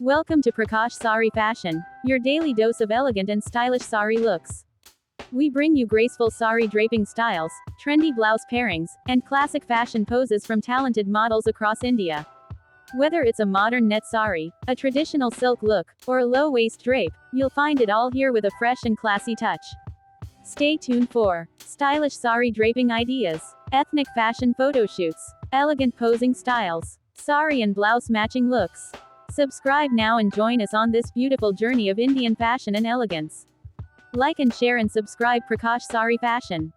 Welcome to PRAKASH Saree Fashion, your daily dose of elegant and stylish saree looks. We bring you graceful saree draping styles, trendy blouse pairings, and classic fashion poses from talented models across India. Whether it's a modern net saree, a traditional silk look, or a low-waist drape, you'll find it all here with a fresh and classy touch. Stay tuned for stylish saree draping ideas, ethnic fashion photo shoots, elegant posing styles, saree and blouse matching looks. Subscribe now and join us on this beautiful journey of Indian fashion and elegance. Like and share and subscribe PRAKASH Saree Fashion.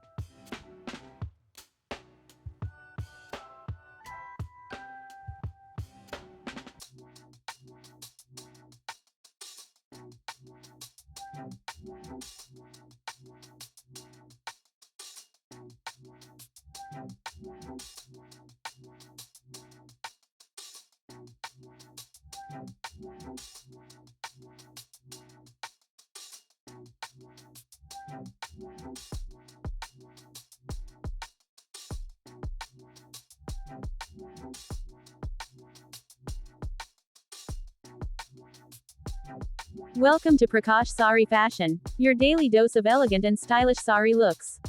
Welcome to PRAKASH Saree Fashion, your daily dose of elegant and stylish saree looks.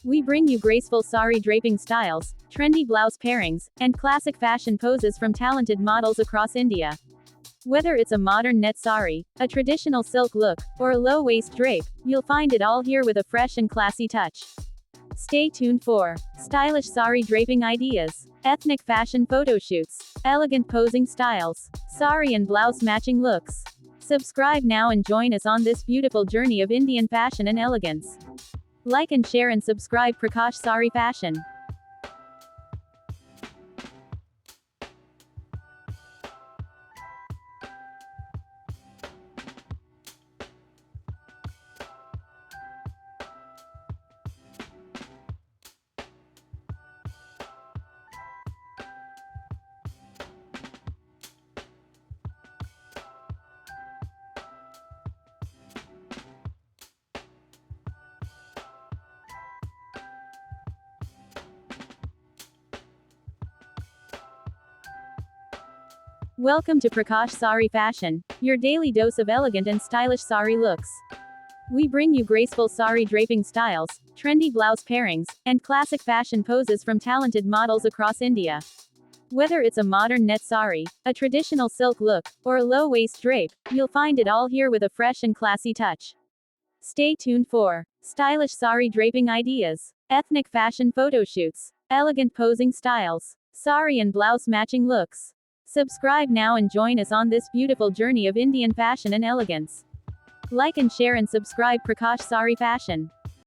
We bring you graceful saree draping styles, trendy blouse pairings, and classic fashion poses from talented models across India. Whether it's a modern net saree, a traditional silk look, or a low-waist drape, you'll find it all here with a fresh and classy touch. Stay tuned for stylish saree draping ideas, ethnic fashion photo shoots, elegant posing styles, saree and blouse matching looks. Subscribe now and join us on this beautiful journey of Indian fashion and elegance. Like and share and subscribe PRAKASH Saree Fashion. Welcome to PRAKASH Saree Fashion, your daily dose of elegant and stylish saree looks. We bring you graceful saree draping styles, trendy blouse pairings, and classic fashion poses from talented models across India. Whether it's a modern net saree, a traditional silk look, or a low-waist drape, you'll find it all here with a fresh and classy touch. Stay tuned for stylish saree draping ideas, ethnic fashion photo shoots, elegant posing styles, saree and blouse matching looks. Subscribe now and join us on this beautiful journey of Indian fashion and elegance. Like and share and subscribe PRAKASH Saree Fashion.